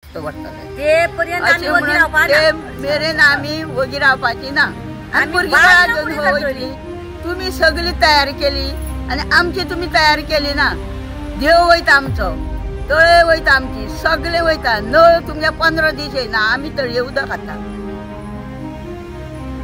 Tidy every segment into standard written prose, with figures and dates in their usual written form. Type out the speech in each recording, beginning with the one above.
ते मेरेन आम्ही वगी रावपाची ना आणि भुरगीं तुम्ही सगळी तयारी केली आणि आमची तुम्ही तयारी केली ना। देव वयता आमचो, तळे वयता आमची, सगळे वयता। नळ तुमच्या 15 दीस येना, आम्ही तळये उदक खाता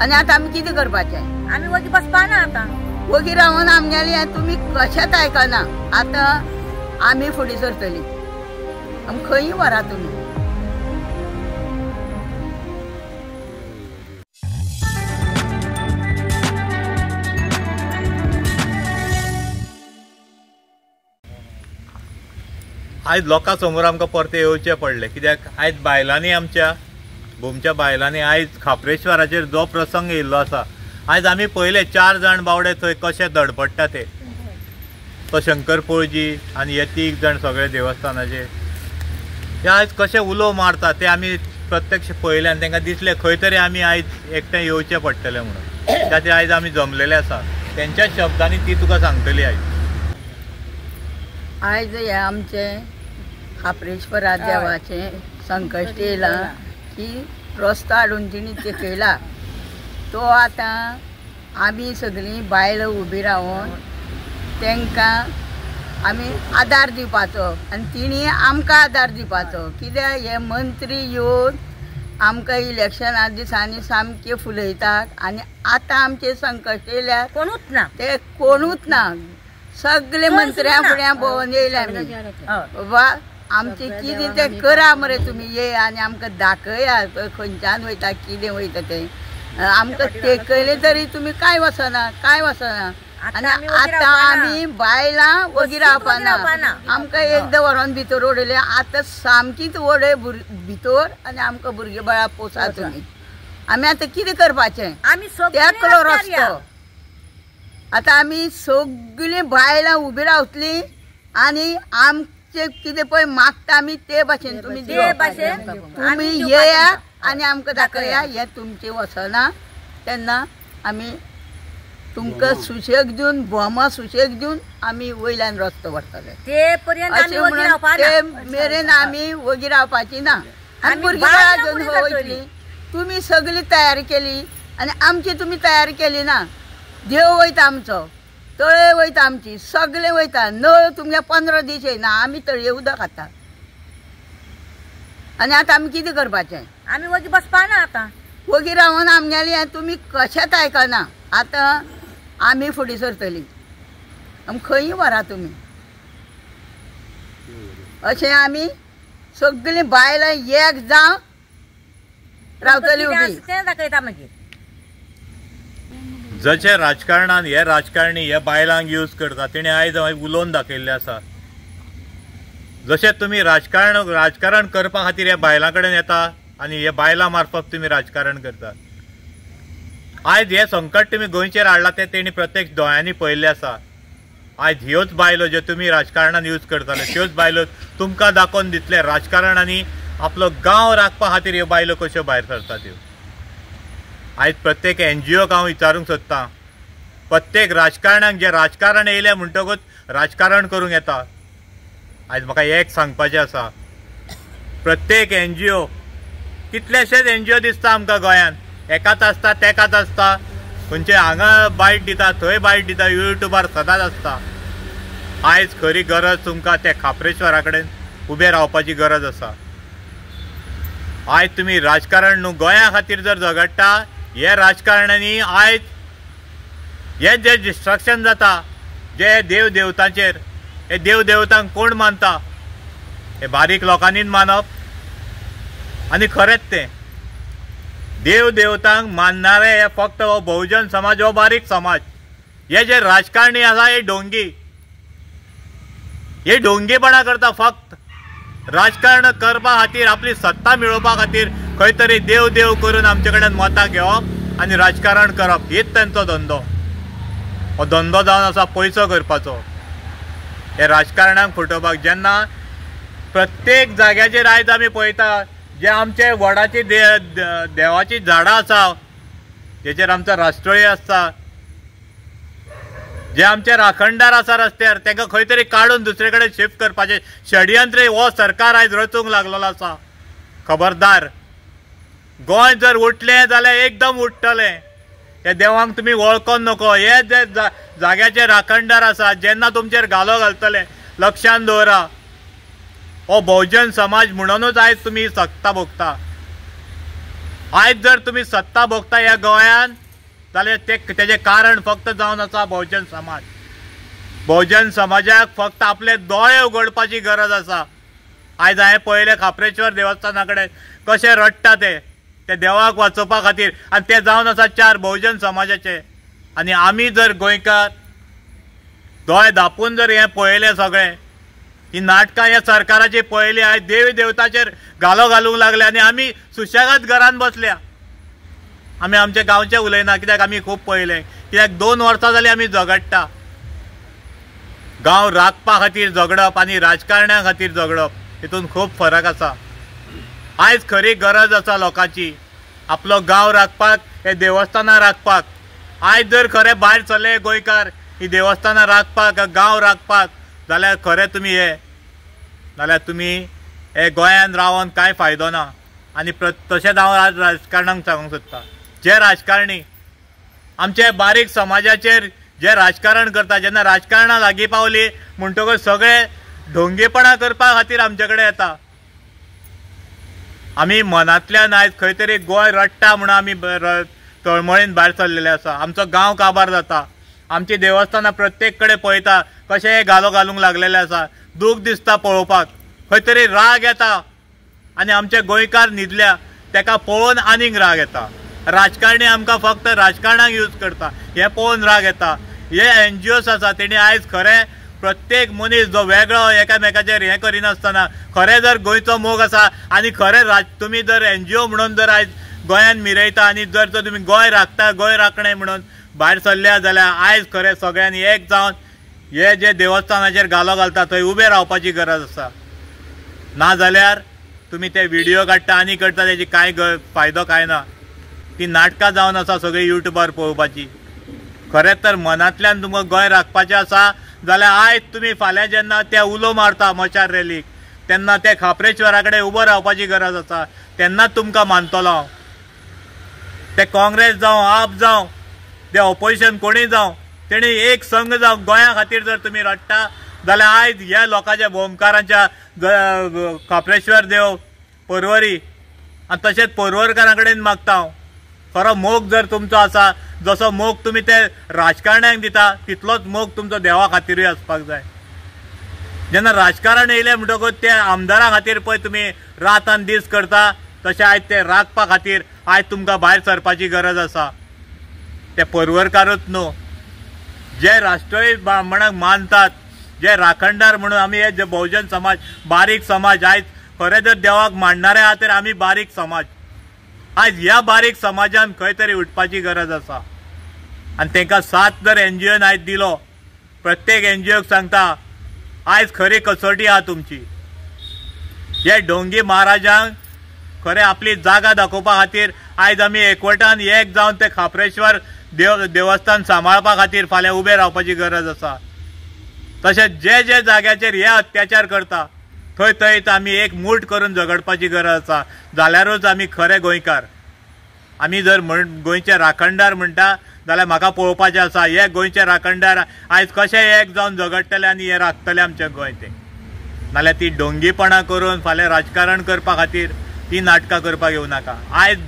आणि आता आम्ही किती करपाचे? आम्ही वगी बसपा ना आता वगी रावून आमगेली तुम्ही कशात आयकना। आता आम्ही फुडें सरतली, खंय व्हरा तुम्ही। आयज लोकां समोर आमकां परते येवचें पडलें, कित्याक आयज बायलांनी आमच्या भूमच्या बायलांनी आयज खापरेश्वराचेर जो प्रसंग येयल्लो आसा, आयज आमी पळयले 4 जाण बावडे थंय कशे धडपडटा ते। तो शंकर पळजी आनी हे 3 जाण सगळे देवस्थानाचे ते आयज कशे उलो मारता ते आमी प्रत्यक्ष पळयले आनी तांकां दिसलें खंय तरी आमी आयज एकठांय येवचें पडटलें म्हणून। त्या खातीर आयज आमी जमलेले आसा। तेंच्या शब्दांनी ती तुका सांगतली आयज हे आमचे खापरेश्वरा देवाचे संकश्ट येयला की रस्तो हाडून तिणी ते केला। तो आतां आमी सगळीं बायलां उबी रावून तांकां आमी आदार दिवपाचो आनी तिणी आमकां आदार दिवपाचो। कित्याक हे मंत्री येवन आमकां इलेक्शना दिसांनी सामके फुलयतात आनी आतां आमचे संकश्ट येयल्यार कोणूच ना, ते कोणूच ना। सगळे मंत्र्या फुड्या भोंवून येयले आमी, बाबा आमचे कितें ते करा मरे तुमी, ये आनी आमकां दाखया खंयच्यान वयता कितें वयता ते आमकां तेकयले तरी तुमी कांय वचना, कांय वचना। आनी आतां आमी बायलां वगी रावपाना, आमकां एकदां व्हरोन भितर उडयले। आतां सामकीच वडय भितर आनी आमकां भुरगीं बाळा पोसा तुमी। आमी आतां कितें करपाचें? आमी तेकलो रस्तो आतां आमी सगळीं बायलां उबी रावतलीं आनी आमचे कितें पळय मागता आमी ते भाशेन तुमी तुमी येया आनी आमकां दाखया। हे तुमचें वचना तेन्ना आमी तुमकां सुशेग दिवन भोमा सुशेग दिवन आमी वयल्यान रस्तो व्हरतले। ते मेरेन आमी वगी रावपाची ना आनी भुरगीं वयतलीं। तुमी सगळी तयारी केली आनी आमची तुमी तयारी केली ना। देव वयता आमचो, तळे वयता आमची, सगळे वयता। नळ तुमच्या 15 दीस येना, आमी तळये उदक खाता आनी आता आमी कितें करपाचें? आमी वगी बसपा ना आता वगी रावून आमगेली तुमी कशात आयकना। आता आमी फुडें सरतली, खंय व्हरा तुमी। अशें आमी सगळीं बायलां एक जावन रावतली उबी। जशें राजकारणान हे राजकारणी हे बायलांक यूज करता तेणे आयज उलोवन दाखयल्लें आसा। जशें तुमी राजकारण करपा खातीर हे बायलां कडेन येता आनी हे बायलां मार्फत तुमी राजकारण करता। आयज हे संकट तुमी गोंयचेर हाडला ते तेणी प्रत्यक्ष दोळ्यांनी पळयल्लें आसा। आयज ह्योच बायलो ज्यो तुमी राजकारणान यूज करताले त्योच बायलो तुमकां दाखोवन दितले राजकारणांनी आपलो गांव राखपा खातीर ह्यो बायलो कश्यो भायर सरतात ह्यो। आयज प्रत्येक NGOक हांव विचारूंक सोदतां, प्रत्येक राजकारणाक जे राजकारण येयलें म्हणटकूच राजकारण करूंक येता। आयज म्हाका एक सांगपाचें आसा, प्रत्येक NGO कितलेशेच NGO दिसता आमकां गोंयांत, एकाच आसता तेकाच आसता, खंयचे हांगा बायट दिता थंय बायट दिता, युट्यूबार सदांच आसता। आयज खरी गरज तुमकां ते खापरेश्वरा कडेन उबे रावपाची गरज आसा। आयज तुमी राजकारण न्हू गोंया खातीर जर झगडटा, हे राजकारण्यांनी आयज हे जे डिस्ट्रक्शन जाता जे देव देवतांचेर, हे देव देवतांक कोण मानता? हे बारीक लोकांनीच मानप। आनी खरेंच तें देव देवतांक मानणारे हे फक्त हो बहुजन समाज, हो बारीक समाज। हे जे राजकारणी आसा हे ढोंगीपणा करता। फक्त राजकारण करपा खातीर, आपली सत्ता मेळोवपा खातीर खंय तरी देव देव करून आमचे कडेन मतां घेवप आनी राजकारण करप, हेच तांचो धंदो। हो धंदो जावन आसा पयसो करपाचो। हे राजकारणाक फुटोवपाक जेन्ना प्रत्येक जाग्याचेर आयज आमी पळयता जे आमचे वडाची देवाची झाडां आसा, जेचेर आमचो राष्ट्रोय आसता, जे आमचे राखणदार आसा रस्त्यार, तांकां खंय तरी काडून दुसरे कडेन शिफ्ट करपाचें षडयंत्र हो सरकार आयज रचूंक लागलेलो आसा। खबरदार, गोंय जर उठलें जाल्यार एकदम उठतलें. हे देवांक तुमी वळखोन नको. हे जे जाग्याचे राखणदार आसा, जेन्ना तुमचेर घालो घालतले लक्षांत दवरा. हो बहुजन समाज म्हणूनच आयज तुमी सत्ता भोगता. आयज जर तुमी सत्ता भोगता ह्या गोंयान जाल्यार तेजें कारण फक्त जावन आसा बहुजन समाज. बहुजन समाजाक फक्त आपले दोळे उगडपाची गरज आसा. आयज हांवें पळयलें खापरेश्वर देवस्थाना कडेन कशें रडटा ते देवाक वाचोवपा खातीर, आनी ते जावन आसा 4 बहुजन समाजाचे. आनी आमी जर गोंयकार दोळे धापून जर हें पळयलें सगळें, ही नाटकां ह्या सरकाराची पळयली, आयज देवी देवताचेर घालो घालूंक लागले आनी आमी सुशेगाद घरान बसल्या. आमी आमच्या गांवचें उलयना, कित्याक आमी खूब पळयलें. कित्याक 2 वर्सां जालीं आमी झगडटा. गांव राखपा खातीर झगडप आनी राजकारण्या खातीर झगडप हितून खूब फरक आसा. आयज खरी गरज आसा लोकांची आपलो गांव राखपाक, हे देवस्थानां राखपाक. आयज जर खरे भायर सरले गोंयकार ही देवस्थानां राखपाक, गांव राखपाक, जाल्यार खरें तुमी जाल्यार तुमी हे गोंयान रावन कांय फायदो ना. आनी तशेंच हांव आज राजकारणांक सांगूंक सोदतां, जे राजकारणी आमचे बारीक समाजाचेर जे राजकारण करता, जेन्ना राजकारणां लागीं पावली म्हणटकच सगळे ढोंगेपणा करपा खातीर आमचे कडेन येता. आमी मनांतल्यान आयज खंय तरी गोंय रडटा म्हणून आमी तळमळीन भायर सरलेले आसा. आमचो गांव काबार जाता. आमची देवस्थानां प्रत्येक कडेन पळयता कशें हे घालो घालूंक लागलेले आसा. दूख दिसता पळोवपाक, खंय तरी राग येता. आनी आमचे गोंयकार न्हिदल्या तेका पळोवन आनीक राग येता. राजकारणी आमकां फक्त राजकारणाक यूज करता हे पळोवन राग येता. हे NGOs आसा तेणी आयज खरें प्रत्येक मनीस जो वेगळो एकामेकाचेर हें करिनासतना खरें जर गोंयचो मोग आसा आनी खरें तुमी जर NGO म्हणून जर आयज गोंयान मिरयता आनी जर तुमी गोंय राखता, गोंय राखणें म्हणून भायर सरल्या जाल्यार आयज खरें सगळ्यांनी एक जावन हे जे देवस्थानाचेर घालो घालता थंय उबें रावपाची गरज आसा. नाजाल्यार तुमी ते व्हिडिओ काडटा आनी करता तेजी कांय फायदो कांय ना. ती नाटकां जावन आसा सगळी युट्यूबार पळोवपाची. खरें तर मनांतल्यान तुमकां गोंय राखपाचें आसा जाल्यार आयज तुमी फाल्यां जेन्ना ते उलो मारता मचार रॅलीक तेन्ना ते खापरेश्वरा कडेन उबो रावपाची गरज आसा. तेन्नाच तुमकां मानतलो हांव. ते काँग्रेस जावं, आप जावं, ते ऑपोजिशन कोणीय जावं, तेणी एक संघ जावं गोंया खातीर जर तुमी रडटा जाल्यार आयज ह्या लोकांच्या भोमकारांच्या खापरेश्वर देव पर्वरी आनी तशेंच पर्वरकारां कडेन मागता हांव. खरो मोग जर तुमचो आसा, जसो मोग तुमी ते राजकारण्यांक दिता तितलोच मोग तुमचो देवा खातीरूय आसपाक जाय. जेन्ना राजकारण येयलें म्हणटकूच ते आमदारां खातीर पळय तुमी रात आनी दीस करता, तशें आयज ते राखपा खातीर आयज तुमकां भायर सरपाची गरज आसा. ते पर्वरकारूच न्हू, जे राष्ट्रीय ब्राह्मणाक मानतात, जे राखणदार म्हणून आमी हे जे बहुजन समाज बारीक समाज आयज खरें जर देवाक मानणारे आहा तर आमी बारीक समाज. आयज ह्या बारीक समाजान खंय तरी उठपाची गरज आसा. आनी तांकां साथ जर NGOन आयज दिलो, प्रत्येक NGOक सांगता आयज खरी कसोटी आहा तुमची. हे ढोंगी महाराजांक खरें आपली जागा दाखोवपा खातीर आयज आमी एकवटान एक जावन ते खापरेश्वर देवस्थान सांबाळपा खातीर फाल्यां उबे रावपाची गरज आसा. तशेंच जे जे जाग्याचेर हे अत्याचार करता थंय थंय आमी एक मूठ करून झगडपाची गरज आसा. जाल्यारूच आमी खरे गोंयकार. आमी जर गोंयचे राखणदार म्हणटा जाल्यार म्हाका पळोवपाचें आसा हे गोंयचे राखणदार आयज कशें एक जावन झगडटले आनी हे राखतले आमचें गोंय. ते नाल्यार ती ढोंगीपणां करून फाल्यां राजकारण करपा खातीर ती नाटकां करपाक येवं नाका. आयज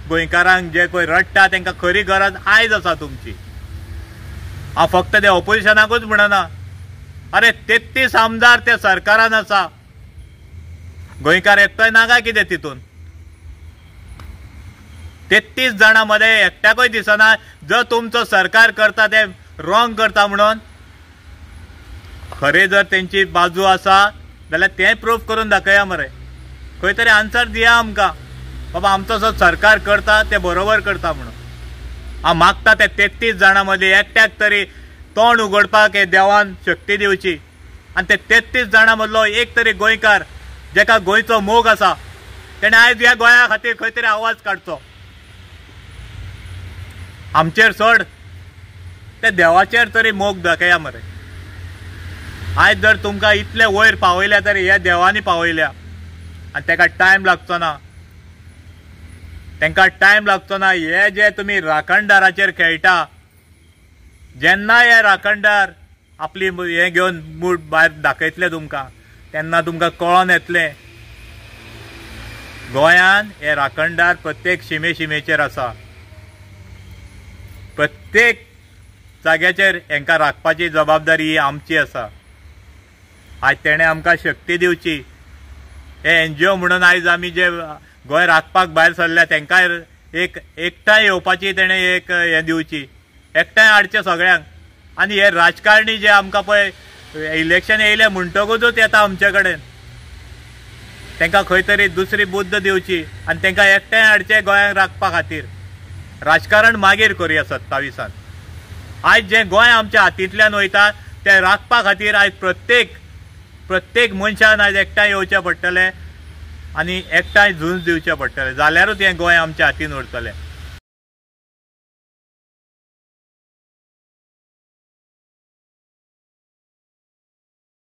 गोंयकारांक जे पळय रडटा तांकां खरी गरज आयज आसा तुमची. हांव फक्त ते ऑपोजिशनाकूच म्हणना, अरे 33 आमदार त्या सरकारान आसा, गोंयकार एकटोय नाका कितें तितून? 33 जाणां मध्ये एकट्याकूय दिसना जो तुमचो सरकार करता ते रॉंग करता म्हणून. खरें जर तेंची बाजू आसा जाल्यार तें प्रूफ करून दाखया मरे. खंय तरी आन्सर दिया आमकां बाबा आमचो जो सरकार करता ते बरोबर करता म्हणून. हांव मागता ते 33 जाणां मदीं एकट्याक तरी तोंड उगडपाक हे देवान शक्ती दिवची. आनी ते 33 जाणां मदलो एक तरी गोंयकार जेका गोंयचो मोग आसा तेणें आयज ह्या गोंया खातीर खंय तरी आवाज काडचो. आमचेर सोड, ते देवाचेर तरी मोग दाखया मरे. आयज जर तुमकां इतले वयर पावयल्या तरी ह्या देवानी पावयल्या आनी ताका टायम लागचो ना. तांकां टायम लागचो ना। हे जे तुमी राखणदाराचेर खेळटा, जेन्ना हे राखणदार आपली हे घेवन मूठ भायर दाखयतले तुमकां, तेन्ना तुमकां कळोन येतलें गोंयान हे राखणदार प्रत्येक शिमेचेर आसा। प्रत्येक जाग्याचेर हांकां राखपाची जबाबदारी ही आमची आसा। आज तेणें आमकां शक्ती दिवची। हे NGO म्हणून आयज आमी जे गोंय राखपाक भायर सरल्या तांकां एकठांय येवपाची तेणें एक हे दिवची, एकठांय हाडचें सगळ्यांक। आनी हे राजकारणी जे आमकां पळय इलेक्शन येयलें म्हणटकूच येता आमचे कडेन, तांकां खंय तरी दुसरी बुद्द दिवची आनी तांकां एकठांय हाडचें गोंयाक राखपा खातीर। राजकारण मागीर करुया 27 आयज जें गोंय आमच्या हातींतल्यान वयता तें राखपा खातीर आयज प्रत्येक मनशान आयज एकठांय येवचें पडटलें आनी एकठांय झूज दिवचें पडटलें, जाल्यारूच हें गोंय आमच्या हातीन उरतलें।